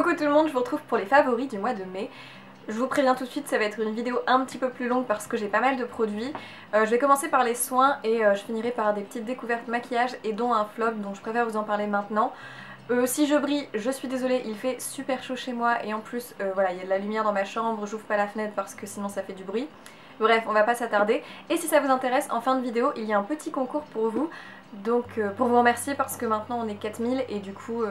Coucou tout le monde, je vous retrouve pour les favoris du mois de mai. Je vous préviens tout de suite, ça va être une vidéo un petit peu plus longue parce que j'ai pas mal de produits. Je vais commencer par les soins et je finirai par des petites découvertes maquillage et dont un flop, donc je préfère vous en parler maintenant. Si je brille, je suis désolée, il fait super chaud chez moi et en plus voilà, il y a de la lumière dans ma chambre, j'ouvre pas la fenêtre parce que sinon ça fait du bruit. Bref, on va pas s'attarder. Et si ça vous intéresse, en fin de vidéo, il y a un petit concours pour vous. Donc pour vous remercier parce que maintenant on est 4000 et du coup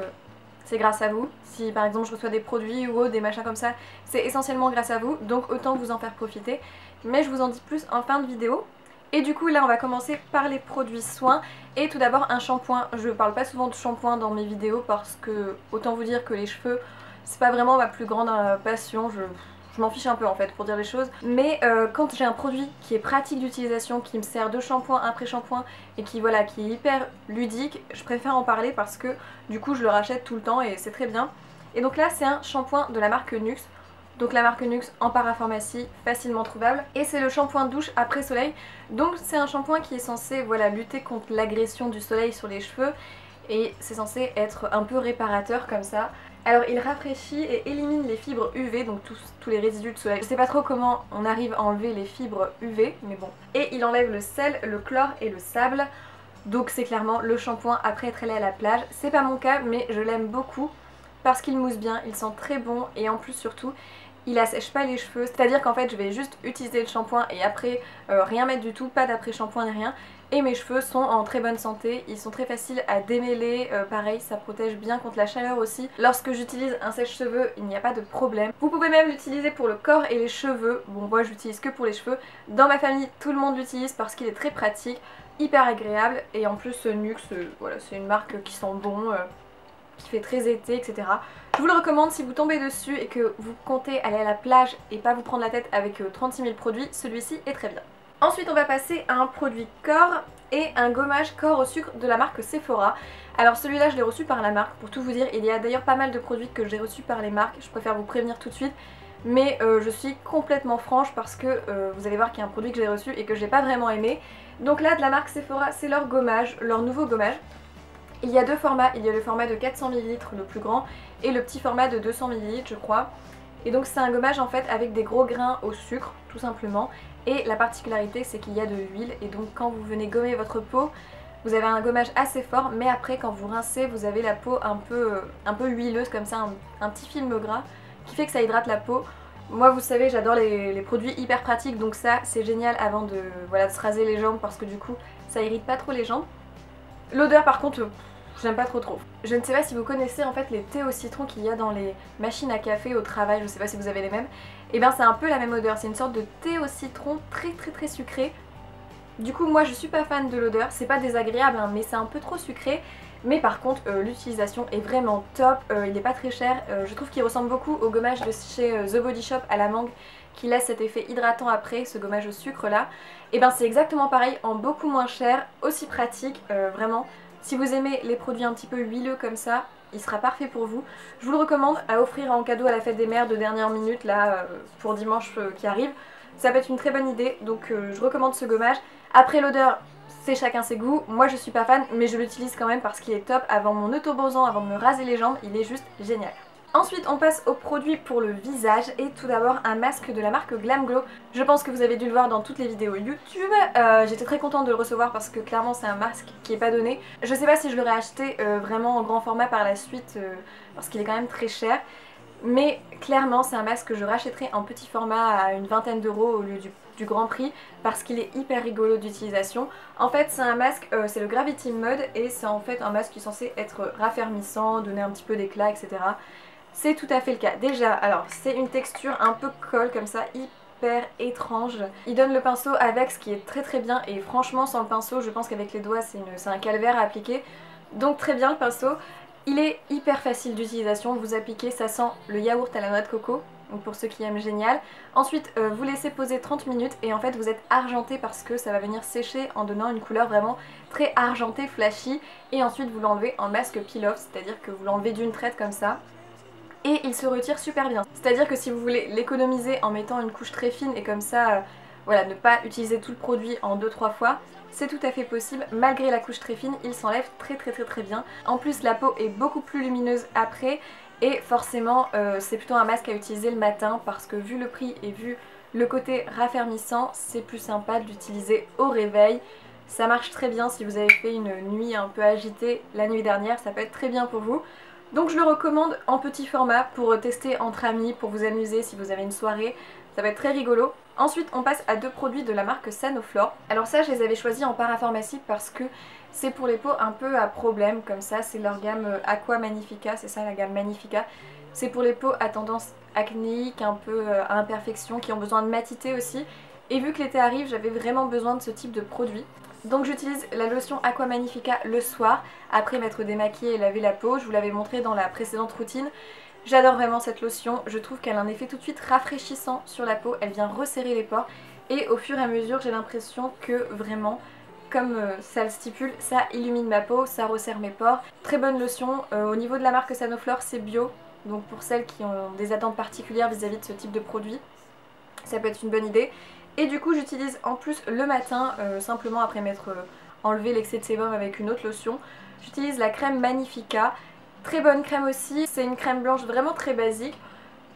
c'est grâce à vous. Si par exemple je reçois des produits ou des machins comme ça, c'est essentiellement grâce à vous. Donc autant vous en faire profiter. Mais je vous en dis plus en fin de vidéo. Et du coup là on va commencer par les produits soins. Et tout d'abord un shampoing. Je parle pas souvent de shampoing dans mes vidéos parce que autant vous dire que les cheveux c'est pas vraiment ma plus grande passion. Je m'en fiche un peu en fait pour dire les choses. Mais quand j'ai un produit qui est pratique d'utilisation, qui me sert de shampoing après shampoing et qui voilà, qui est hyper ludique, je préfère en parler parce que du coup je le rachète tout le temps et c'est très bien. Et donc là c'est un shampoing de la marque Nux. Donc la marque Nux en parapharmacie, facilement trouvable. Et c'est le shampoing douche après soleil. Donc c'est un shampoing qui est censé voilà, lutter contre l'agression du soleil sur les cheveux. Et c'est censé être un peu réparateur comme ça. Alors il rafraîchit et élimine les fibres UV, donc tous les résidus de soleil. Je sais pas trop comment on arrive à enlever les fibres UV, mais bon. Et il enlève le sel, le chlore et le sable. Donc c'est clairement le shampoing après être allé à la plage. C'est pas mon cas, mais je l'aime beaucoup parce qu'il mousse bien, il sent très bon et en plus surtout il assèche pas les cheveux. C'est-à-dire qu'en fait je vais juste utiliser le shampoing et après rien mettre du tout, pas d'après shampoing ni rien. Et mes cheveux sont en très bonne santé, ils sont très faciles à démêler, pareil ça protège bien contre la chaleur aussi. Lorsque j'utilise un sèche-cheveux il n'y a pas de problème. Vous pouvez même l'utiliser pour le corps et les cheveux, bon moi j'utilise que pour les cheveux. Dans ma famille tout le monde l'utilise parce qu'il est très pratique, hyper agréable et en plus Nux, voilà, c'est une marque qui sent bon, qui fait très été etc. Je vous le recommande si vous tombez dessus et que vous comptez aller à la plage et pas vous prendre la tête avec 36 000 produits, celui-ci est très bien. Ensuite on va passer à un produit corps et un gommage corps au sucre de la marque Sephora. Alors celui-là je l'ai reçu par la marque pour tout vous dire, il y a d'ailleurs pas mal de produits que j'ai reçus par les marques, je préfère vous prévenir tout de suite. Mais je suis complètement franche parce que vous allez voir qu'il y a un produit que j'ai reçu et que j'ai pas vraiment aimé. Donc là de la marque Sephora c'est leur gommage, leur nouveau gommage. Il y a deux formats, il y a le format de 400 ml le plus grand et le petit format de 200 ml je crois. Et donc c'est un gommage en fait avec des gros grains au sucre tout simplement. Et la particularité c'est qu'il y a de l'huile et donc quand vous venez gommer votre peau, vous avez un gommage assez fort mais après quand vous rincez vous avez la peau un peu huileuse comme ça, un petit film gras qui fait que ça hydrate la peau. Moi vous savez j'adore les produits hyper pratiques donc ça c'est génial avant de, voilà, de se raser les jambes parce que du coup ça irrite pas trop les jambes. L'odeur par contre j'aime pas trop. Je ne sais pas si vous connaissez en fait les thés au citron qu'il y a dans les machines à café au travail, je sais pas si vous avez les mêmes. Et bien c'est un peu la même odeur, c'est une sorte de thé au citron très sucré. Du coup moi je suis pas fan de l'odeur, c'est pas désagréable hein, mais c'est un peu trop sucré. Mais par contre l'utilisation est vraiment top, il est pas très cher, je trouve qu'il ressemble beaucoup au gommage de chez The Body Shop à la mangue qui laisse cet effet hydratant après, ce gommage au sucre là. Et ben c'est exactement pareil en beaucoup moins cher, aussi pratique, vraiment. Si vous aimez les produits un petit peu huileux comme ça, il sera parfait pour vous. Je vous le recommande à offrir en cadeau à la fête des mères de dernière minute là pour dimanche qui arrive. Ça peut être une très bonne idée donc je recommande ce gommage. Après l'odeur c'est chacun ses goûts, moi je suis pas fan mais je l'utilise quand même parce qu'il est top avant mon autobronzant, avant de me raser les jambes, il est juste génial. Ensuite on passe aux produits pour le visage et tout d'abord un masque de la marque Glam Glow. Je pense que vous avez dû le voir dans toutes les vidéos YouTube, j'étais très contente de le recevoir parce que clairement c'est un masque qui est pas donné. Je sais pas si je l'aurais acheté vraiment en grand format par la suite parce qu'il est quand même très cher. Mais clairement c'est un masque que je rachèterai en petit format à une vingtaine d'euros au lieu du grand prix parce qu'il est hyper rigolo d'utilisation. En fait c'est un masque, c'est le Gravity Mud et c'est en fait un masque qui est censé être raffermissant, donner un petit peu d'éclat etc. C'est tout à fait le cas. Déjà, alors c'est une texture un peu colle comme ça, hyper étrange. Il donne le pinceau avec ce qui est très bien et franchement sans le pinceau je pense qu'avec les doigts c'est un calvaire à appliquer. Donc très bien le pinceau. Il est hyper facile d'utilisation, vous appliquez, ça sent le yaourt à la noix de coco. Donc pour ceux qui aiment génial. Ensuite vous laissez poser 30 minutes et en fait vous êtes argenté parce que ça va venir sécher en donnant une couleur vraiment très argentée, flashy. Et ensuite vous l'enlevez en masque peel-off, c'est-à-dire que vous l'enlevez d'une traite comme ça. Et il se retire super bien. C'est-à-dire que si vous voulez l'économiser en mettant une couche très fine et comme ça, voilà, ne pas utiliser tout le produit en 2-3 fois, c'est tout à fait possible. Malgré la couche très fine, il s'enlève très bien. En plus la peau est beaucoup plus lumineuse après et forcément c'est plutôt un masque à utiliser le matin parce que vu le prix et vu le côté raffermissant, c'est plus sympa de l'utiliser au réveil. Ça marche très bien si vous avez fait une nuit un peu agitée la nuit dernière, ça peut être très bien pour vous. Donc je le recommande en petit format pour tester entre amis, pour vous amuser si vous avez une soirée, ça va être très rigolo. Ensuite on passe à deux produits de la marque Sanoflore. Alors ça je les avais choisis en parapharmacie parce que c'est pour les peaux un peu à problème comme ça, c'est leur gamme Aqua Magnifica, c'est ça la gamme Magnifica. C'est pour les peaux à tendance acnéique, un peu à imperfection, qui ont besoin de matité aussi. Et vu que l'été arrive, j'avais vraiment besoin de ce type de produit. Donc j'utilise la lotion Aqua Magnifica le soir, après m'être démaquillée et laver la peau. Je vous l'avais montré dans la précédente routine. J'adore vraiment cette lotion, je trouve qu'elle a un effet tout de suite rafraîchissant sur la peau, elle vient resserrer les pores. Et au fur et à mesure, j'ai l'impression que vraiment, comme ça le stipule, ça illumine ma peau, ça resserre mes pores. Très bonne lotion, au niveau de la marque Sanoflore, c'est bio. Donc pour celles qui ont des attentes particulières vis-à-vis de ce type de produit, ça peut être une bonne idée. Et du coup j'utilise en plus le matin, simplement après m'être enlevé l'excès de sébum avec une autre lotion, j'utilise la crème Magnifica. Très bonne crème aussi, c'est une crème blanche vraiment très basique.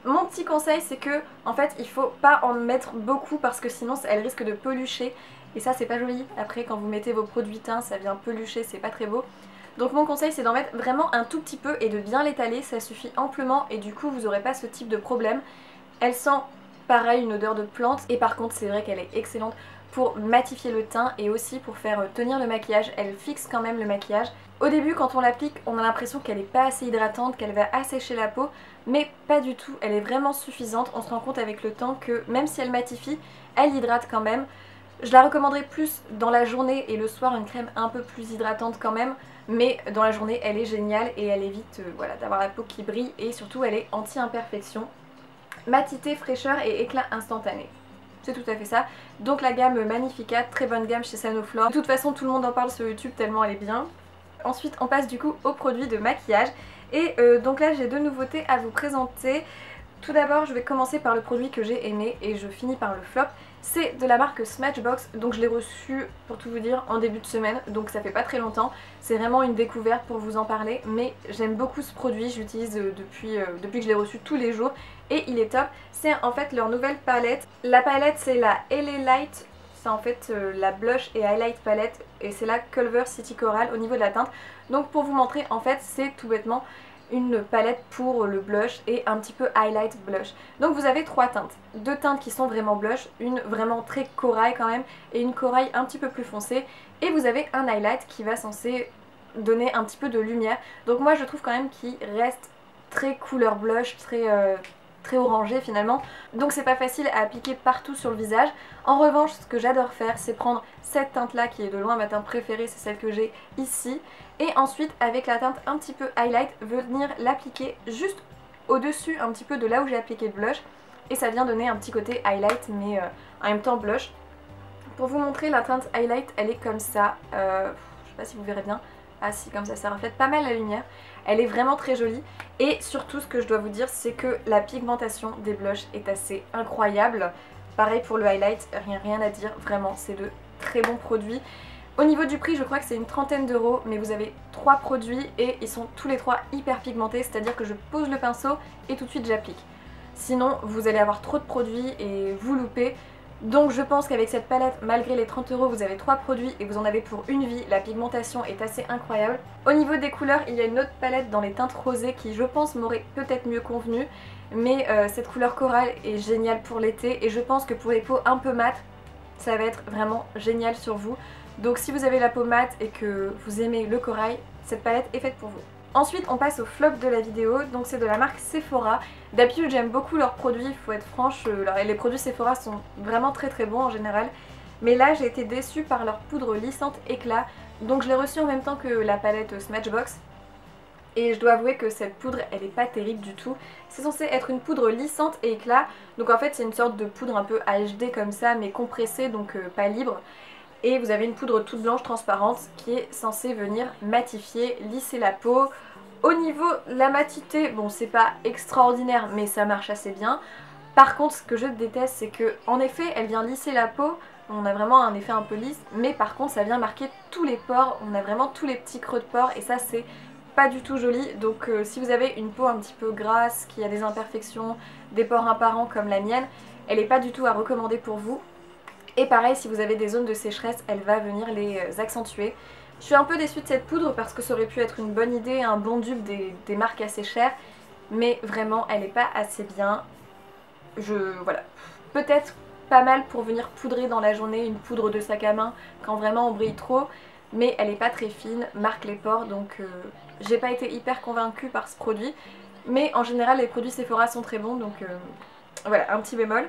Mon petit conseil c'est que en fait il faut pas en mettre beaucoup parce que sinon elle risque de pelucher. Et ça c'est pas joli, après quand vous mettez vos produits teints ça vient pelucher, c'est pas très beau. Donc mon conseil c'est d'en mettre vraiment un tout petit peu et de bien l'étaler, ça suffit amplement et du coup vous n'aurez pas ce type de problème. Elle sent pareil une odeur de plante et par contre c'est vrai qu'elle est excellente pour matifier le teint et aussi pour faire tenir le maquillage, elle fixe quand même le maquillage. Au début quand on l'applique on a l'impression qu'elle n'est pas assez hydratante, qu'elle va assécher la peau, mais pas du tout, elle est vraiment suffisante, on se rend compte avec le temps que même si elle matifie, elle hydrate quand même. Je la recommanderais plus dans la journée et le soir, une crème un peu plus hydratante quand même, mais dans la journée elle est géniale et elle évite voilà, d'avoir la peau qui brille et surtout elle est anti-imperfection. Matité, fraîcheur et éclat instantané. C'est tout à fait ça. Donc la gamme Magnifica, très bonne gamme chez Sanoflore. De toute façon tout le monde en parle sur YouTube tellement elle est bien. Ensuite on passe du coup aux produits de maquillage et donc là j'ai deux nouveautés à vous présenter. Tout d'abord je vais commencer par le produit que j'ai aimé et je finis par le flop. C'est de la marque Smashbox, donc je l'ai reçu pour tout vous dire en début de semaine, donc ça fait pas très longtemps. C'est vraiment une découverte pour vous en parler, mais j'aime beaucoup ce produit, je l'utilise depuis que je l'ai reçu tous les jours et il est top. C'est en fait leur nouvelle palette. La palette c'est la LA Light, c'est en fait la blush et highlight palette et c'est la Culver City Coral au niveau de la teinte. Donc pour vous montrer en fait c'est tout bêtement une palette pour le blush et un petit peu highlight blush. Donc vous avez trois teintes, deux teintes qui sont vraiment blush, une vraiment très corail quand même et une corail un petit peu plus foncée et vous avez un highlight qui va censé donner un petit peu de lumière. Donc moi je trouve quand même qu'il reste très couleur blush, très orangé finalement, donc c'est pas facile à appliquer partout sur le visage. En revanche ce que j'adore faire c'est prendre cette teinte là qui est de loin ma teinte préférée, c'est celle que j'ai ici, et ensuite avec la teinte un petit peu highlight venir l'appliquer juste au dessus un petit peu de là où j'ai appliqué le blush et ça vient donner un petit côté highlight mais en même temps blush. Pour vous montrer la teinte highlight elle est comme ça, je sais pas si vous verrez bien. Ah si, comme ça reflète pas mal la lumière. Elle est vraiment très jolie. Et surtout ce que je dois vous dire c'est que la pigmentation des blushs est assez incroyable. Pareil pour le highlight, rien à dire, vraiment c'est de très bons produits. Au niveau du prix je crois que c'est une trentaine d'euros, mais vous avez trois produits et ils sont tous les trois hyper pigmentés, c'est à dire que je pose le pinceau et tout de suite j'applique. Sinon vous allez avoir trop de produits et vous loupez. Donc je pense qu'avec cette palette, malgré les 30 euros, vous avez 3 produits et vous en avez pour une vie. La pigmentation est assez incroyable. Au niveau des couleurs, il y a une autre palette dans les teintes rosées qui je pense m'aurait peut-être mieux convenu. Mais cette couleur corale est géniale pour l'été et je pense que pour les peaux un peu mates, ça va être vraiment génial sur vous. Donc si vous avez la peau mate et que vous aimez le corail, cette palette est faite pour vous. Ensuite on passe au flop de la vidéo, donc c'est de la marque Sephora. D'habitude j'aime beaucoup leurs produits, il faut être franche, les produits Sephora sont vraiment très bons en général. Mais là j'ai été déçue par leur poudre lissante éclat, donc je l'ai reçue en même temps que la palette Smashbox. Et je dois avouer que cette poudre elle est pas terrible du tout. C'est censé être une poudre lissante et éclat, donc en fait c'est une sorte de poudre un peu HD comme ça mais compressée, donc pas libre. Et vous avez une poudre toute blanche transparente qui est censée venir matifier, lisser la peau. Au niveau de la matité, bon c'est pas extraordinaire mais ça marche assez bien. Par contre ce que je déteste c'est que en effet elle vient lisser la peau, on a vraiment un effet un peu lisse, mais par contre ça vient marquer tous les pores, on a vraiment tous les petits creux de pores et ça c'est pas du tout jolie. Donc si vous avez une peau un petit peu grasse, qui a des imperfections, des pores apparents comme la mienne, elle est pas du tout à recommander pour vous. Et pareil, si vous avez des zones de sécheresse, elle va venir les accentuer. Je suis un peu déçue de cette poudre parce que ça aurait pu être une bonne idée, un bon dupe des marques assez chères, mais vraiment elle n'est pas assez bien. Voilà, peut-être pas mal pour venir poudrer dans la journée, une poudre de sac à main quand vraiment on brille trop, mais elle n'est pas très fine, marque les pores, donc j'ai pas été hyper convaincue par ce produit. Mais en général les produits Sephora sont très bons, donc voilà, un petit bémol.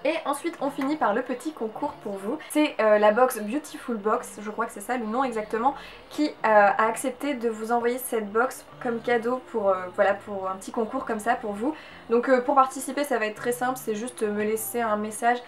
Et ensuite on finit par le petit concours pour vous. C'est la box Beautiful Box, je crois que c'est ça le nom exactement, qui a accepté de vous envoyer cette box comme cadeau pour, voilà, pour un petit concours comme ça pour vous. Donc pour participer ça va être très simple, c'est juste me laisser un message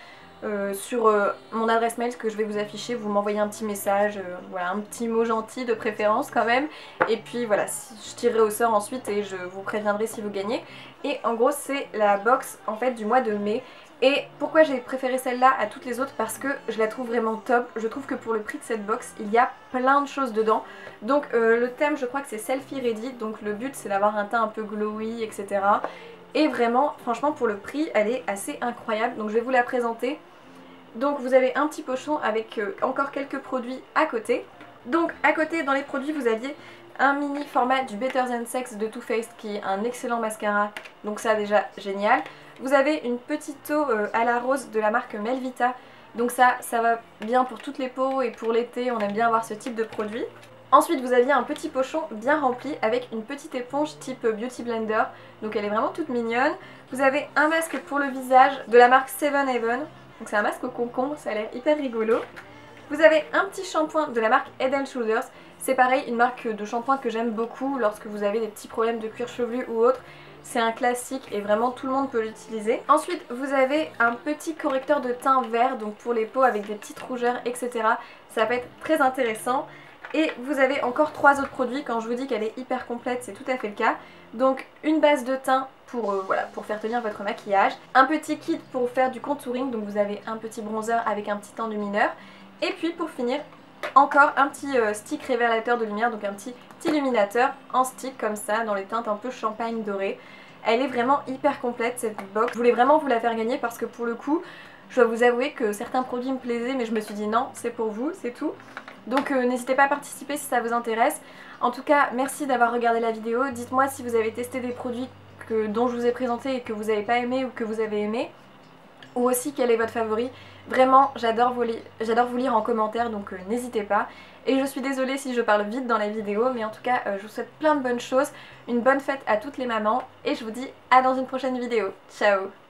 sur mon adresse mail que je vais vous afficher, vous m'envoyez un petit message, voilà, un petit mot gentil de préférence quand même, et puis voilà, je tirerai au sort ensuite et je vous préviendrai si vous gagnez. Et en gros c'est la box en fait du mois de mai. Et pourquoi j'ai préféré celle-là à toutes les autres? Parce que je la trouve vraiment top. Je trouve que pour le prix de cette box, il y a plein de choses dedans. Donc le thème, je crois que c'est Selfie Ready. Donc le but, c'est d'avoir un teint un peu glowy, etc. Et vraiment, franchement, pour le prix, elle est assez incroyable. Donc je vais vous la présenter. Donc vous avez un petit pochon avec encore quelques produits à côté. Donc à côté, dans les produits, vous aviez un mini format du Better Than Sex de Too Faced qui est un excellent mascara. Donc ça déjà, génial. Vous avez une petite eau à la rose de la marque Melvita. Donc ça va bien pour toutes les peaux et pour l'été, on aime bien avoir ce type de produit. Ensuite vous aviez un petit pochon bien rempli avec une petite éponge type Beauty Blender. Donc elle est vraiment toute mignonne. Vous avez un masque pour le visage de la marque Seven Heaven. Donc c'est un masque au concombre, ça a l'air hyper rigolo. Vous avez un petit shampoing de la marque Head & Shoulders. C'est pareil, une marque de shampoing que j'aime beaucoup lorsque vous avez des petits problèmes de cuir chevelu ou autre. C'est un classique et vraiment tout le monde peut l'utiliser. Ensuite vous avez un petit correcteur de teint vert, donc pour les peaux avec des petites rougeurs, etc. Ça peut être très intéressant. Et vous avez encore 3 autres produits. Quand je vous dis qu'elle est hyper complète, c'est tout à fait le cas. Donc une base de teint pour, voilà, pour faire tenir votre maquillage. Un petit kit pour faire du contouring, donc vous avez un petit bronzer avec un petit enlumineur. Et puis pour finir, encore un petit stick révélateur de lumière, donc un petit illuminateur en stick comme ça, dans les teintes un peu champagne doré. Elle est vraiment hyper complète cette box. Je voulais vraiment vous la faire gagner parce que pour le coup, je dois vous avouer que certains produits me plaisaient, mais je me suis dit non, c'est pour vous, c'est tout. Donc n'hésitez pas à participer si ça vous intéresse. En tout cas, merci d'avoir regardé la vidéo. Dites-moi si vous avez testé des produits dont je vous ai présenté et que vous n'avez pas aimé ou que vous avez aimé. Ou aussi quel est votre favori. Vraiment, j'adore vous lire en commentaire, donc n'hésitez pas. Et je suis désolée si je parle vite dans la vidéo, mais en tout cas, je vous souhaite plein de bonnes choses, une bonne fête à toutes les mamans, et je vous dis à dans une prochaine vidéo. Ciao!